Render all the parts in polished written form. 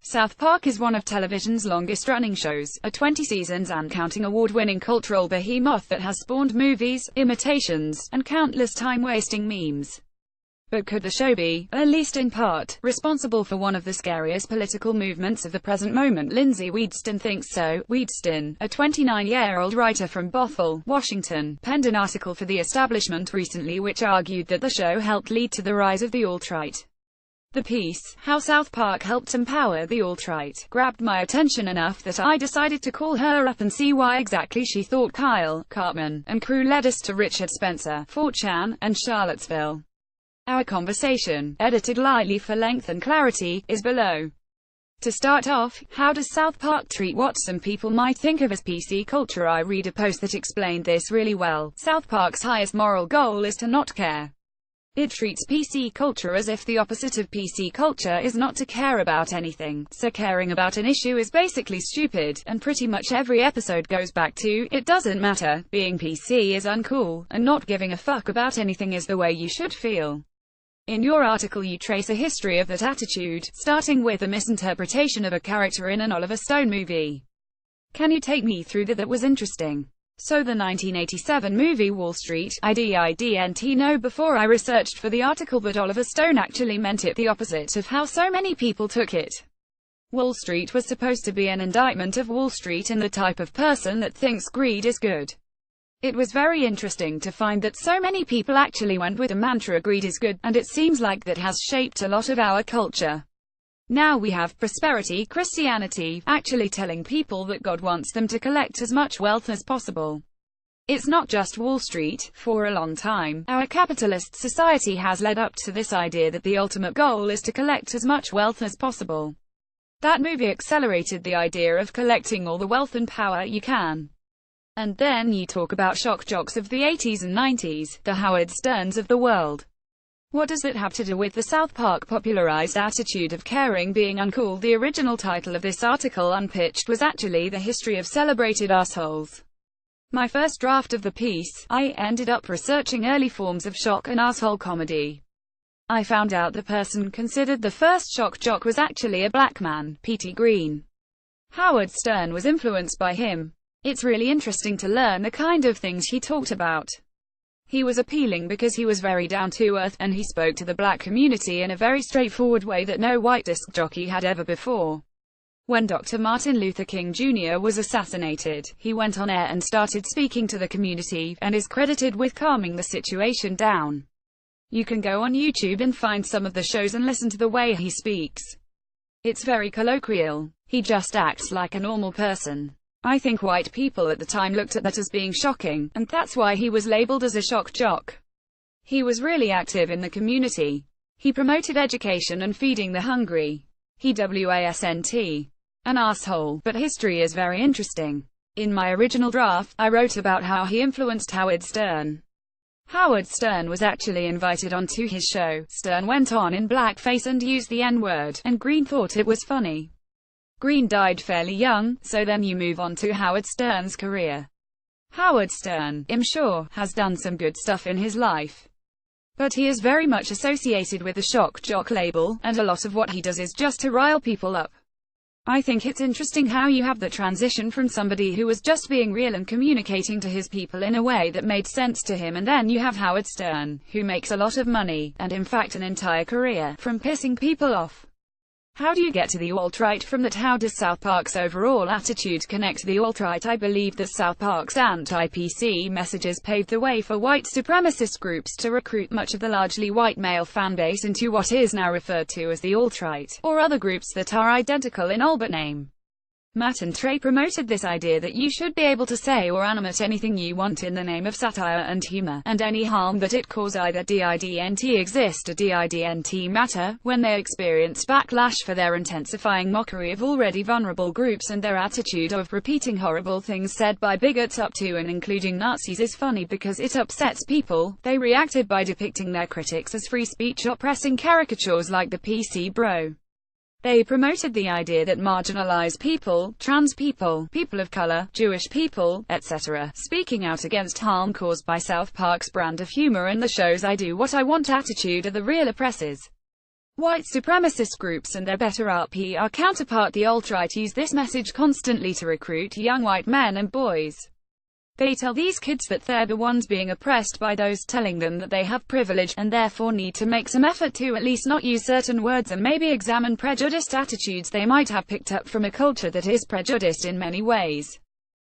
South Park is one of television's longest-running shows, a 20 seasons and counting award-winning cultural behemoth that has spawned movies, imitations, and countless time-wasting memes. But could the show be, at least in part, responsible for one of the scariest political movements of the present moment? Lindsay Wheatston thinks so. Wheatston, a 29-year-old writer from Bothell, Washington, penned an article for The Establishment recently which argued that the show helped lead to the rise of the alt-right. The piece, How South Park Helped Empower the Alt-Right, grabbed my attention enough that I decided to call her up and see why exactly she thought. Kyle Cartman and crew led us to Richard Spencer, 4chan, and Charlottesville. Our conversation, edited lightly for length and clarity, is below. To start off, how does South Park treat what some people might think of as PC culture? I read a post that explained this really well. South Park's highest moral goal is to not care. It treats PC culture as if the opposite of PC culture is not to care about anything, so caring about an issue is basically stupid, and pretty much every episode goes back to, it doesn't matter, being PC is uncool, and not giving a fuck about anything is the way you should feel. In your article you trace a history of that attitude, starting with a misinterpretation of a character in an Oliver Stone movie. Can you take me through that? That was interesting. So the 1987 movie Wall Street, I didn't know before I researched for the article that Oliver Stone actually meant it the opposite of how so many people took it. Wall Street was supposed to be an indictment of Wall Street and the type of person that thinks greed is good. It was very interesting to find that so many people actually went with the mantra greed is good, and it seems like that has shaped a lot of our culture. Now we have prosperity Christianity, actually telling people that God wants them to collect as much wealth as possible. It's not just Wall Street. For a long time, our capitalist society has led up to this idea that the ultimate goal is to collect as much wealth as possible. That movie accelerated the idea of collecting all the wealth and power you can. And then you talk about shock jocks of the 80s and 90s, the Howard Sterns of the world. What does that have to do with the South Park popularized attitude of caring being uncool? The original title of this article, Unpitched, was actually The History of Celebrated Assholes. My first draft of the piece, I ended up researching early forms of shock and asshole comedy. I found out the person considered the first shock jock was actually a black man, P.T. Green. Howard Stern was influenced by him. It's really interesting to learn the kind of things he talked about. He was appealing because he was very down-to-earth, and he spoke to the black community in a very straightforward way that no white disc jockey had ever before. When Dr. Martin Luther King Jr. was assassinated, he went on air and started speaking to the community, and is credited with calming the situation down. You can go on YouTube and find some of the shows and listen to the way he speaks. It's very colloquial. He just acts like a normal person. I think white people at the time looked at that as being shocking, and that's why he was labeled as a shock jock. He was really active in the community. He promoted education and feeding the hungry. He wasn't an asshole, but history is very interesting. In my original draft, I wrote about how he influenced Howard Stern. Howard Stern was actually invited onto his show. Stern went on in blackface and used the N-word, and Green thought it was funny. Green died fairly young, so then you move on to Howard Stern's career. Howard Stern, I'm sure, has done some good stuff in his life. But he is very much associated with the shock jock label, and a lot of what he does is just to rile people up. I think it's interesting how you have the transition from somebody who was just being real and communicating to his people in a way that made sense to him, and then you have Howard Stern, who makes a lot of money, and in fact an entire career, from pissing people off. How do you get to the alt-right from that? How does South Park's overall attitude connect to the alt-right? I believe that South Park's anti-PC messages paved the way for white supremacist groups to recruit much of the largely white male fanbase into what is now referred to as the alt-right, or other groups that are identical in all but name. Matt and Trey promoted this idea that you should be able to say or animate anything you want in the name of satire and humor, and any harm that it cause either didn't exist or didn't matter, when they experienced backlash for their intensifying mockery of already vulnerable groups and their attitude of repeating horrible things said by bigots up to and including Nazis is funny because it upsets people. They reacted by depicting their critics as free speech oppressing caricatures like the PC bro. They promoted the idea that marginalized people, trans people, people of color, Jewish people, etc., speaking out against harm caused by South Park's brand of humor and the show's I do what I want attitude are the real oppressors. White supremacist groups and their better PR counterpart, the alt-right, use this message constantly to recruit young white men and boys. They tell these kids that they're the ones being oppressed by those telling them that they have privilege, and therefore need to make some effort to at least not use certain words and maybe examine prejudiced attitudes they might have picked up from a culture that is prejudiced in many ways.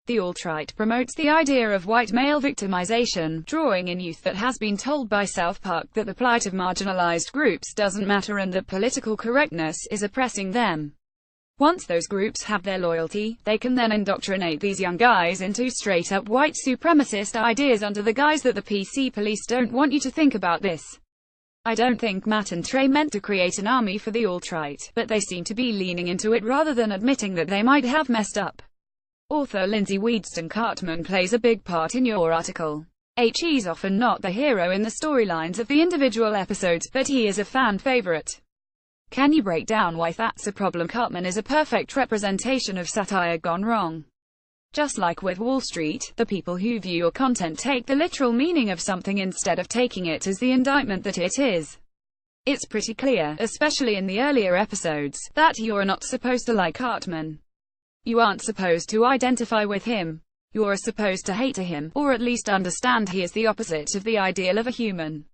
The alt-right promotes the idea of white male victimization, drawing in youth that has been told by South Park that the plight of marginalized groups doesn't matter and that political correctness is oppressing them. Once those groups have their loyalty, they can then indoctrinate these young guys into straight-up white supremacist ideas under the guise that the PC police don't want you to think about this. I don't think Matt and Trey meant to create an army for the alt-right, but they seem to be leaning into it rather than admitting that they might have messed up. Author Lindsay Weedston Cartman plays a big part in your article. He's often not the hero in the storylines of the individual episodes, but he is a fan favorite. Can you break down why that's a problem? Cartman is a perfect representation of satire gone wrong. Just like with Wall Street, the people who view your content take the literal meaning of something instead of taking it as the indictment that it is. It's pretty clear, especially in the earlier episodes, that you're not supposed to like Cartman. You aren't supposed to identify with him. You're supposed to hate him, or at least understand he is the opposite of the ideal of a human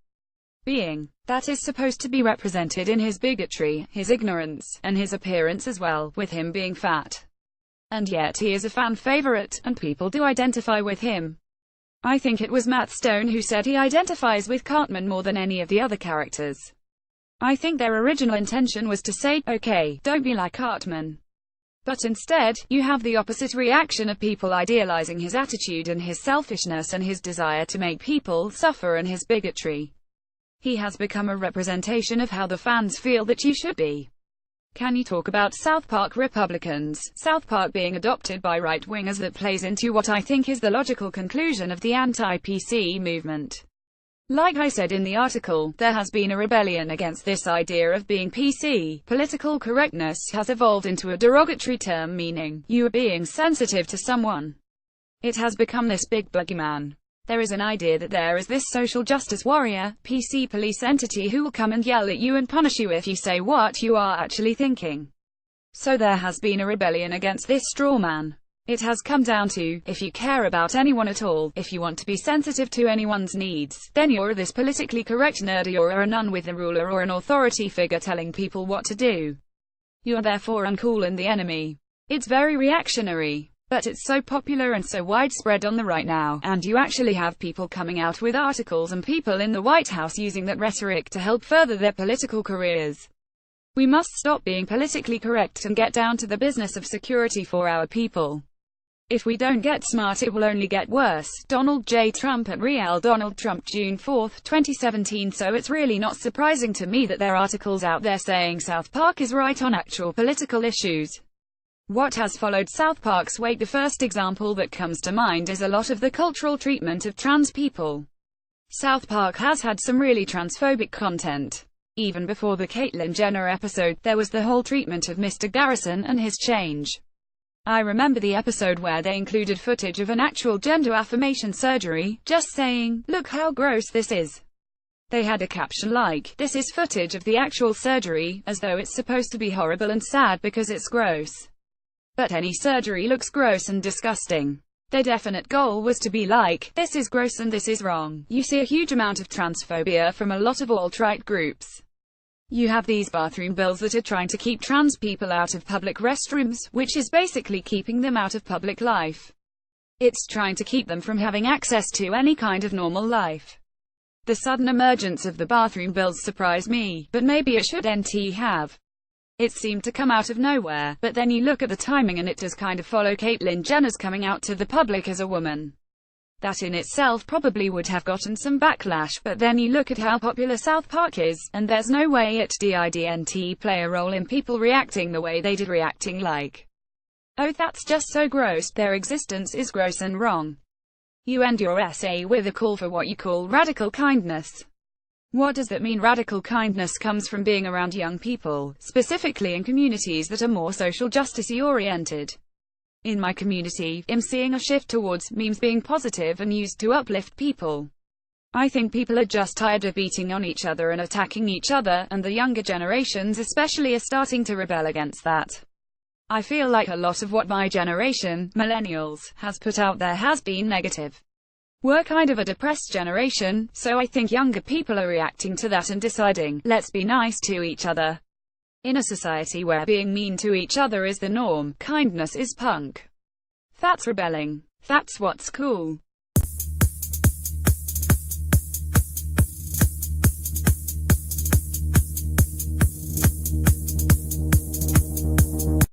being. That is supposed to be represented in his bigotry, his ignorance, and his appearance as well, with him being fat. And yet he is a fan favorite, and people do identify with him. I think it was Matt Stone who said he identifies with Cartman more than any of the other characters. I think their original intention was to say, okay, don't be like Cartman. But instead, you have the opposite reaction of people idealizing his attitude and his selfishness and his desire to make people suffer and his bigotry. He has become a representation of how the fans feel that you should be. Can you talk about South Park Republicans, South Park being adopted by right-wingers? That plays into what I think is the logical conclusion of the anti-PC movement. Like I said in the article, there has been a rebellion against this idea of being PC. Political correctness has evolved into a derogatory term meaning you are being sensitive to someone. It has become this big boogeyman. There is an idea that there is this social justice warrior, PC police entity who will come and yell at you and punish you if you say what you are actually thinking. So there has been a rebellion against this straw man. It has come down to, if you care about anyone at all, if you want to be sensitive to anyone's needs, then you're this politically correct nerd, or a nun with a ruler or an authority figure telling people what to do. You're therefore uncool and the enemy. It's very reactionary. But it's so popular and so widespread on the right now, and you actually have people coming out with articles and people in the White House using that rhetoric to help further their political careers. We must stop being politically correct and get down to the business of security for our people. If we don't get smart, it will only get worse. Donald J. Trump at Real Donald Trump, June 4, 2017. So it's really not surprising to me that there are articles out there saying South Park is right on actual political issues. What has followed South Park's wake? The first example that comes to mind is a lot of the cultural treatment of trans people. South Park has had some really transphobic content. Even before the Caitlyn Jenner episode, there was the whole treatment of Mr. Garrison and his change. I remember the episode where they included footage of an actual gender affirmation surgery, just saying, "Look how gross this is." They had a caption like, "This is footage of the actual surgery," as though it's supposed to be horrible and sad because it's gross. But any surgery looks gross and disgusting. Their definite goal was to be like, this is gross and this is wrong. You see a huge amount of transphobia from a lot of alt-right groups. You have these bathroom bills that are trying to keep trans people out of public restrooms, which is basically keeping them out of public life. It's trying to keep them from having access to any kind of normal life. The sudden emergence of the bathroom bills surprised me, but maybe it should have. It seemed to come out of nowhere, but then you look at the timing and it does kind of follow Caitlyn Jenner's coming out to the public as a woman. That in itself probably would have gotten some backlash, but then you look at how popular South Park is, and there's no way it didn't play a role in people reacting the way they did, reacting like, oh, that's just so gross. Their existence is gross and wrong. You end your essay with a call for what you call radical kindness. What does that mean? Radical kindness comes from being around young people, specifically in communities that are more social justice-y oriented. In my community, I'm seeing a shift towards memes being positive and used to uplift people. I think people are just tired of beating on each other and attacking each other, and the younger generations especially are starting to rebel against that. I feel like a lot of what my generation, millennials, has put out there has been negative. We're kind of a depressed generation, so I think younger people are reacting to that and deciding, let's be nice to each other. In a society where being mean to each other is the norm, kindness is punk. That's rebelling. That's what's cool.